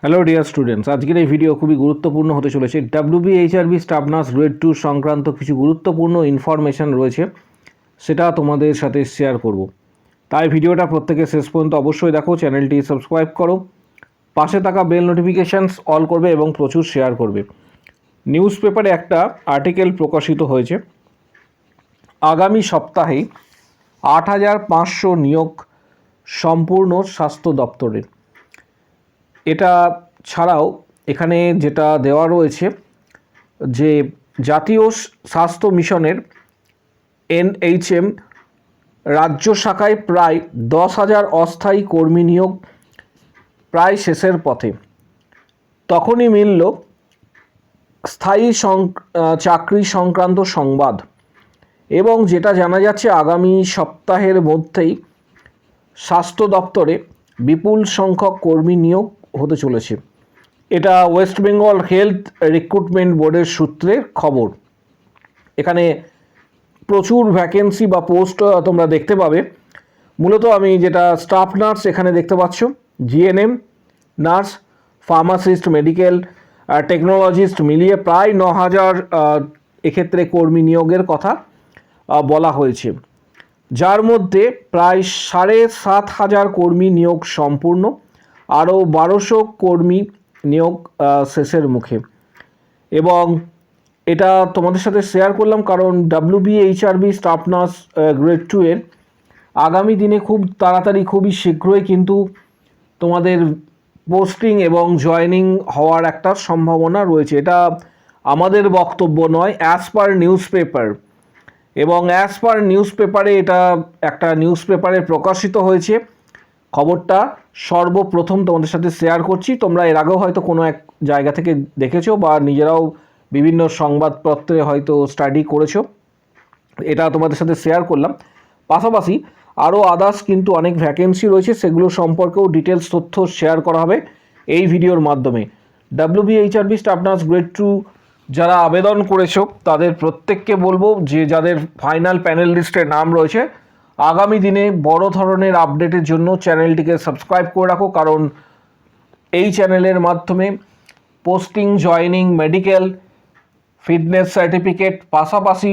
Hello dear students, আজকের এই video খুবই গুরুত্বপূর্ণ হতে চলেছে। ডাব্লিউবিএইচআরবি স্টাফ নার্স গ্রেড 2 সংক্রান্ত কিছু গুরুত্বপূর্ণ ইনফরমেশান রয়েছে, সেটা তোমাদের সাথে শেয়ার করব। তাই ভিডিওটা প্রত্যেকে শেষ পর্যন্ত অবশ্যই দেখো, চ্যানেলটি সাবস্ক্রাইব করো, পাশে থাকা বেল নোটিফিকেশানস অল করবে এবং প্রচুর শেয়ার করবে। নিউজ পেপারে একটা আর্টিকেল প্রকাশিত হয়েছে, আগামী সপ্তাহে ৮৫০০ নিয়োগ সম্পূর্ণ স্বাস্থ্য দপ্তরের। এটা ছাড়াও এখানে যেটা দেওয়া রয়েছে যে জাতীয় স্বাস্থ্য মিশনের NHM রাজ্য শাখায় প্রায় ১০,০০০ অস্থায়ী কর্মী নিয়োগ প্রায় শেষের পথে। তখনই মিলল স্থায়ী চাকরি সংক্রান্ত সংবাদ, এবং যেটা জানা যাচ্ছে আগামী সপ্তাহের মধ্যেই স্বাস্থ্য দপ্তরে বিপুল সংখ্যক কর্মী নিয়োগ হতে চলেছে। এটা ওয়েস্ট বেঙ্গল হেলথ রিক্রুটমেন্ট বোর্ডের সূত্রে খবর। এখানে প্রচুর ভ্যাকেন্সি বা পোস্ট তোমরা দেখতে পাবে। মূলত আমি যেটা স্টাফ নার্স এখানে দেখতে পাচ্ছ, GNM nurse, pharmacist, medical technologist মিলিয়ে প্রায় ৯,০০০ এক্ষেত্রে কর্মী নিয়োগের কথা বলা হয়েছে, যার মধ্যে প্রায় ৭,৫০০ কর্মী নিয়োগ সম্পূর্ণ, আরও ১২০০ কর্মী নিয়োগ শেষের মুখে। এবং এটা তোমাদের সাথে শেয়ার করলাম কারণ ডাব্লিউবিএইচআরবি স্টাফ নার্স গ্রেড 2 এর আগামী দিনে খুব তাড়াতাড়ি, খুবই শীঘ্রই কিন্তু তোমাদের পোস্টিং এবং জয়েনিং হওয়ার একটা সম্ভাবনা রয়েছে। এটা আমাদের বক্তব্য নয়, অ্যাজ পার নিউজ পেপার। এবং অ্যাজ পার নিউজ পেপারে এটা একটা নিউজ পেপারে প্রকাশিত হয়েছে। খবরটা সর্বপ্রথম তোমাদের সাথে শেয়ার করছি। তোমরা এর আগেও হয়তো কোনো এক জায়গা থেকে দেখেছো বা নিজেরাও বিভিন্ন সংবাদপত্রে হয়তো স্টাডি করেছো, এটা তোমাদের সাথে শেয়ার করলাম। পাশাপাশি আরও আদার্স কিন্তু অনেক ভ্যাকেন্সি রয়েছে, সেগুলো সম্পর্কেও ডিটেলস তথ্য শেয়ার করা হবে এই ভিডিওর মাধ্যমে। ডাব্লিউবিএইচআরবি স্টাফ নার্স গ্রেড 2 যারা আবেদন করেছো তাদের প্রত্যেককে বলবো যে যাদের ফাইনাল প্যানেল লিস্টে নাম রয়েছে, আগামী দিনে বড় ধরনের আপডেটের জন্য চ্যানেলটিকে সাবস্ক্রাইব করে রাখো, কারণ এই চ্যানেলের মাধ্যমে posting, joining, medical, fitness certificate, পাশাপাশি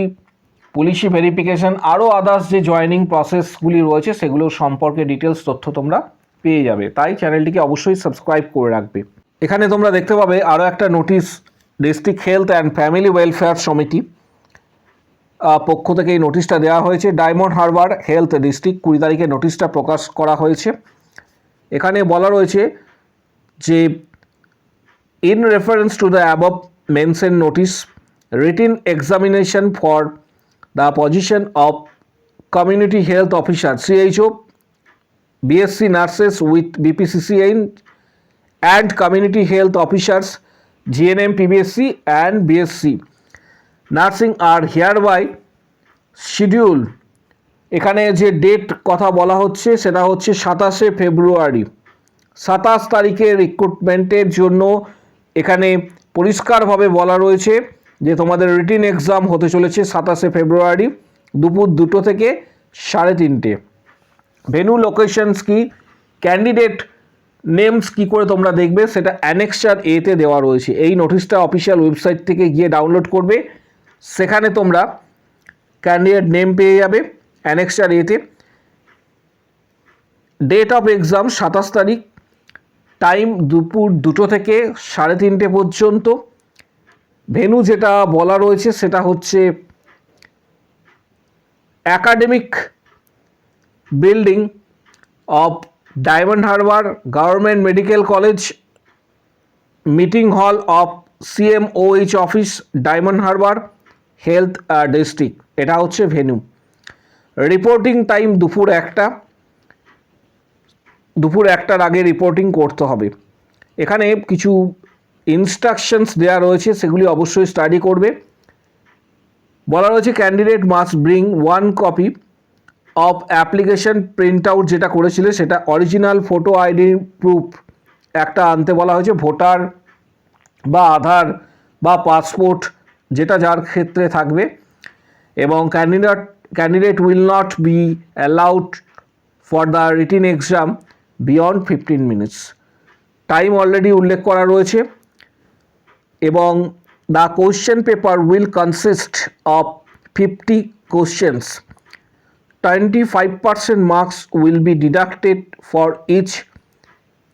পুলিশি ভেরিফিকেশান, আরও আদার্স যে জয়েনিং প্রসেসগুলি রয়েছে সেগুলো সম্পর্কে ডিটেলস তথ্য তোমরা পেয়ে যাবে। তাই চ্যানেলটিকে অবশ্যই সাবস্ক্রাইব করে রাখবে। এখানে তোমরা দেখতে পাবে আরও একটা notice, district health and family welfare সমিতি পক্ষ থেকে এই নোটিশটা দেওয়া হয়েছে। ডায়মন্ড হারবার হেলথ ডিস্ট্রিক্ট 20 তারিখে নোটিশটা প্রকাশ করা হয়েছে। এখানে বলা রয়েছে যে in reference to the above mention notice, written examination for the position of community health officer CHO, BSc nurses with BPCCN and community health officers GNM, PBSc and BSc nursing আর hereby schedule. এখানে যে date কথা বলা হচ্ছে সেটা হচ্ছে 27শে ফেব্রুয়ারি। 27 তারিখে রিক্রুটমেন্টের জন্য এখানে পরিষ্কারভাবে বলা রয়েছে যে তোমাদের রিটিন এক্সাম হতে চলেছে 27শে ফেব্রুয়ারি দুপুর 2টো থেকে 3:30। ভেন্যু লোকেশনস কি, ক্যান্ডিডেট নেমস কি করে তোমরা দেখবে সেটা অ্যানেক্সার এতে দেওয়া রয়েছে। এই নোটিশটা অফিসিয়াল ওয়েবসাইট থেকে গিয়ে ডাউনলোড করবে, সেখানে তোমরা ক্যান্ডিডেট নেম পেয়ে যাবে অ্যানেক্সার এতে। ডেট অফ এক্সাম 27 তারিখ, টাইম দুপুর 2টো থেকে 3:30 পর্যন্ত। ভেন্যু যেটা বলা রয়েছে সেটা হচ্ছে academic building of Diamond Harbour government medical college, meeting hall of CMOH office, Diamond Harbour health district. এটা হচ্ছে ভেন্যু। রিপোর্টিং টাইম দুপুর 1টার আগে রিপোর্টিং করতে হবে। এখানে কিছু ইনস্ট্রাকশনস দেওয়া রয়েছে, সেগুলি অবশ্যই স্টাডি করবে। বলা রয়েছে candidate must bring 1 copy of application print out, যেটা করেছিলে সেটা অরিজিনাল ফটো আইডি প্রুফ একটা আনতে বলা হয়েছে, ভোটার বা আধার বা পাসপোর্ট যেটা যার ক্ষেত্রে থাকবে। এবং candidate will not be allowed for the written exam beyond 15 minutes। Time already উল্লেখ করা রয়েছে এবং the question paper will consist of 50 questions 25% marks will be deducted for each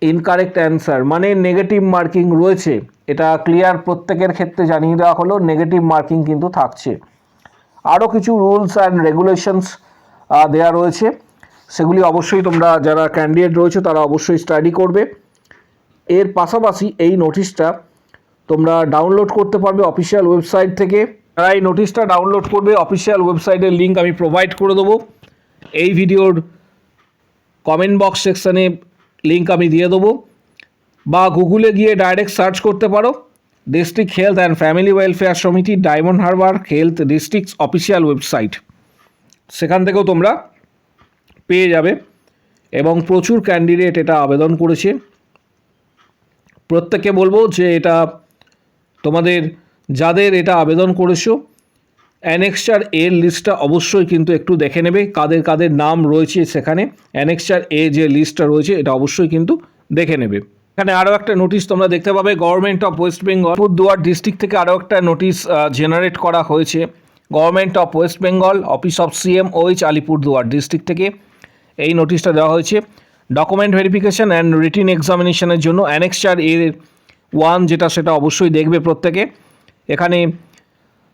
incorrect answer, মানে নেগেটিভ মার্কিং রয়েছে। এটা ক্লিয়ার প্রত্যেকের ক্ষেত্রে জানিয়ে দেওয়া হলো, নেগেটিভ মার্কিং কিন্তু থাকছে। আরও কিছু রুলস অ্যান্ড রেগুলেশনস দেওয়া রয়েছে, সেগুলি অবশ্যই তোমরা যারা ক্যান্ডিডেট রয়েছে তারা অবশ্যই স্টাডি করবে। এর পাশাপাশি এই নোটিশটা তোমরা ডাউনলোড করতে পারবে অফিসিয়াল ওয়েবসাইট থেকে। যারা এই নোটিশটা ডাউনলোড করবে অফিসিয়াল ওয়েবসাইটের লিঙ্ক আমি প্রোভাইড করে দেবো, এই ভিডিওর কমেন্ট বক্স সেকশানে লিঙ্ক আমি দিয়ে দেবো, বা গুগলে গিয়ে ডাইরেক্ট সার্চ করতে পারো district health and family welfare সমিতি Diamond Harbour health districts official website, সেখান থেকেও তোমরা পেয়ে যাবে। এবং প্রচুর ক্যান্ডিডেট এটা আবেদন করেছে। প্রত্যেককে বলবো যে এটা তোমাদের যাদের এটা আবেদন করেছো অ্যানেক্সচার এর লিস্টটা অবশ্যই কিন্তু একটু দেখে নেবে, কাদের কাদের নাম রয়েছে সেখানে। অ্যানেক্সচার এ যে লিস্টটা রয়েছে এটা অবশ্যই কিন্তু দেখে নেবে। এখানে আরও একটা নোটিশ তোমরা দেখতে পাবে government of West Bengal Alipurduar district থেকে আরও একটা নোটিশ জেনারেট করা হয়েছে। Government of West Bengal office of CMOH Alipurduar district থেকে এই নোটিশটা দেওয়া হয়েছে ডকুমেন্ট ভেরিফিকেশন অ্যান্ড রিটিন এক্সামিনেশনের জন্য। অ্যানেক্সচার এর 1 যেটা সেটা অবশ্যই দেখবে প্রত্যেকে। এখানে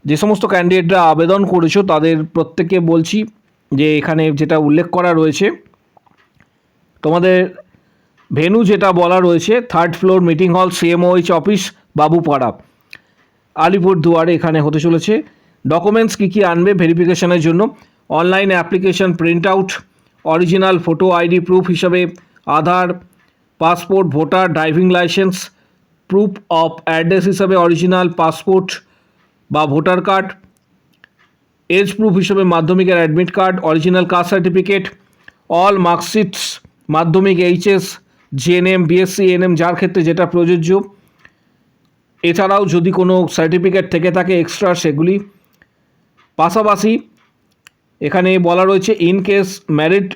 যে সমস্ত ক্যান্ডিডেটরা আবেদন করেছো তাদের প্রত্যেককে বলছি যে এখানে যেটা উল্লেখ করা রয়েছে তোমাদের ভেন্যু যেটা বলা রয়েছে 3rd floor meeting hall CMOH office Babupara আলিপুরদুয়ারে এখানে হতে চলেছে। ডকুমেন্টস কী কী আনবে ভেরিফিকেশনের জন্য? Online application print out, original photo ID proof হিসাবে Aadhaar, passport, voter, driving licence, proof of address হিসাবে অরিজিনাল পাসপোর্ট বা ভোটার কার্ড, এজ প্রুফ হিসেবে মাধ্যমিকের admit card, original caste certificate, all marksheets Madhyamik HS JNM BSc NM যার ক্ষেত্রে যেটা প্রযোজ্য। এছাড়াও যদি কোনো সার্টিফিকেট থেকে থাকে এক্সট্রা সেগুলি। পাশাপাশি এখানে বলা রয়েছে in case married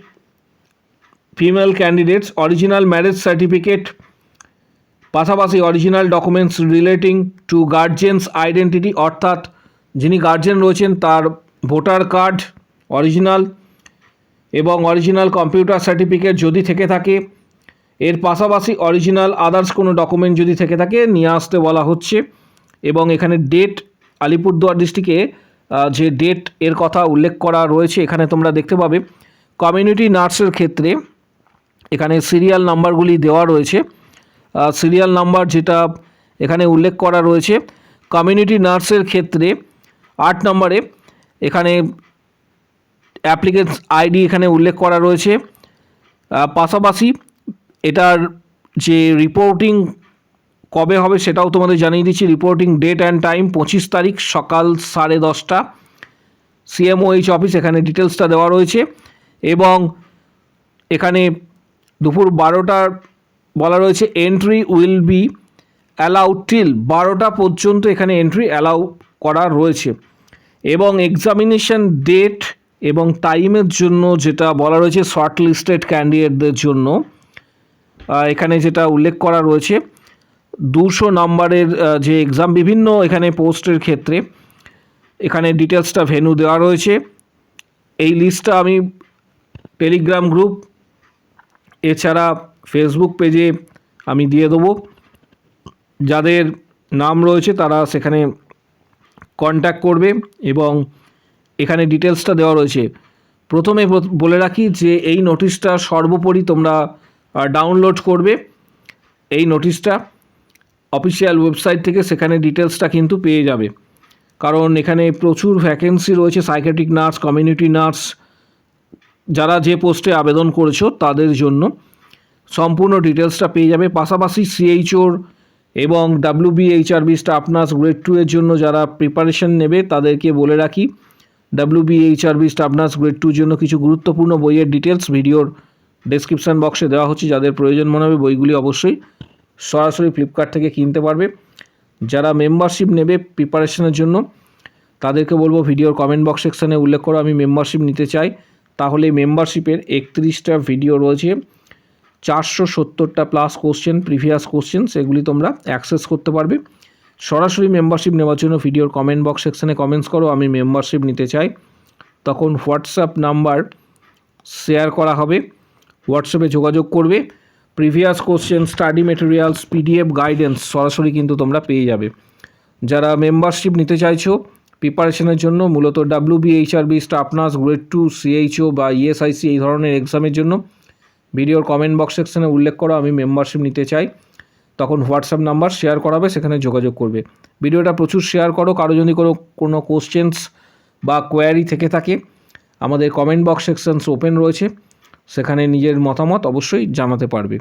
female candidates original marriage certificate, পাশাপাশি original documents relating to guardian's identity, অর্থাৎ যিনি গার্জিয়ান রয়েছেন তার ভোটার কার্ড অরিজিনাল এবং অরিজিনাল কম্পিউটার সার্টিফিকেট যদি থেকে থাকে। এর পাশাপাশি অরিজিনাল আদার্স কোনো ডকুমেন্ট যদি থেকে থাকে নিয়ে আসতে বলা হচ্ছে। এবং এখানে ডেট আলিপুরদুয়ার ডিস্ট্রিক্টে যে ডেট এর কথা উল্লেখ করা রয়েছে এখানে তোমরা দেখতে পাবে। কমিউনিটি নার্সের ক্ষেত্রে এখানে সিরিয়াল নাম্বারগুলি দেওয়া রয়েছে। সিরিয়াল নাম্বার যেটা এখানে উল্লেখ করা রয়েছে কমিউনিটি নার্সের ক্ষেত্রে 8 নম্বরে এখানে অ্যাপ্লিকেন্ট আইডি এখানে উল্লেখ করা রয়েছে। পাশাপাশি এটার যে রিপোর্টিং কবে হবে সেটাও তোমাদের জানিয়ে দিচ্ছি। রিপোর্টিং ডেট অ্যান্ড টাইম 25 তারিখ সকাল 10:30 CMOH অফিস, এখানে ডিটেলসটা দেওয়া রয়েছে। এবং এখানে দুপুর 12টার বলা রয়েছে entry will be allowed till 12টা পর্যন্ত এখানে এন্ট্রি অ্যালাউ করা রয়েছে। এবং এক্সামিনেশন ডেট এবং টাইমের জন্য যেটা বলা রয়েছে শর্ট লিস্টেড ক্যান্ডিডেটদের জন্য এখানে যেটা উল্লেখ করা রয়েছে 200 নম্বরের যে এক্সাম বিভিন্ন এখানে পোস্টের ক্ষেত্রে এখানে ডিটেলসটা ভেন্যু দেওয়া রয়েছে। এই লিস্টটা আমি টেলিগ্রাম গ্রুপ এছাড়া ফেসবুক পেজে আমি দিয়ে দেবো, যাদের নাম রয়েছে তারা সেখানে কন্ট্যাক্ট করবে এবং এখানে ডিটেলসটা দেওয়া রয়েছে। প্রথমে বলে রাখি যে এই নোটিশটা সর্বোপরি তোমরা ডাউনলোড করবে এই নোটিশটা অফিসিয়াল ওয়েবসাইট থেকে, সেখানে ডিটেলসটা কিন্তু পেয়ে যাবে। কারণ এখানে প্রচুর ভ্যাকেন্সি রয়েছে সাইকিয়াট্রিক নার্স, কমিউনিটি নার্স, যারা যে পোস্টে আবেদন করেছো তাদের জন্য সম্পূর্ণ ডিটেলসটা পেয়ে যাবে। পাশাপাশি CHOর এবং WBHRB স্টাফ নার্স গ্রেড 2 এর জন্য যারা প্রিপারেশন নেবে তাদেরকে বলে রাখি WBHRB স্টাফ নার্স গ্রেড 2 জন্য কিছু গুরুত্বপূর্ণ বইয়ের ডিটেলস ভিডিওর ডেসক্রিপশান বক্সে দেওয়া হচ্ছে। যাদের প্রয়োজন মনে হবে বইগুলি অবশ্যই সরাসরি ফ্লিপকার্ট থেকে কিনতে পারবে। যারা মেম্বারশিপ নেবে প্রিপারেশনের জন্য তাদেরকে বলবো ভিডিওর কমেন্ট বক্স সেকশানে উল্লেখ করো আমি মেম্বারশিপ নিতে চাই, তাহলে মেম্বারশিপের 31টা ভিডিও রয়েছে 470টা প্লাস কোশ্চেন, প্রিভিয়াস কোশ্চেন, সেগুলি তোমরা অ্যাক্সেস করতে পারবে। সরাসরি মেম্বারশিপ নেওয়ার জন্য ভিডিওর কমেন্ট বক্স সেকশানে কমেন্টস করো আমি মেম্বারশিপ নিতে চাই, তখন হোয়াটসঅ্যাপ নাম্বার শেয়ার করা হবে, হোয়াটসঅ্যাপে যোগাযোগ করবে। Previous question, study materials, PDF guidance সরাসরি কিন্তু তোমরা পেয়ে যাবে। যারা মেম্বারশিপ নিতে চাইছো প্রিপারেশনের জন্য, মূলত WBHRB staff nurse grade 2 CHO বা ESIC এই ধরনের এক্সামের জন্য, ভিডিওর কমেন্ট বক্স সেকশনে উল্লেখ করো আমি মেম্বারশিপ নিতে চাই, তখন হোয়াটসঅ্যাপ নাম্বার শেয়ার করাবে, সেখানে যোগাযোগ করবে। ভিডিওটা প্রচুর শেয়ার করো। কারো যদি কোনো কোশ্চেন্স বা কোয়ারি থেকে থাকে, আমাদের কমেন্ট বক্স সেকশনস ওপেন রয়েছে, সেখানে নিজের মতামত অবশ্যই জানাতে পারবে।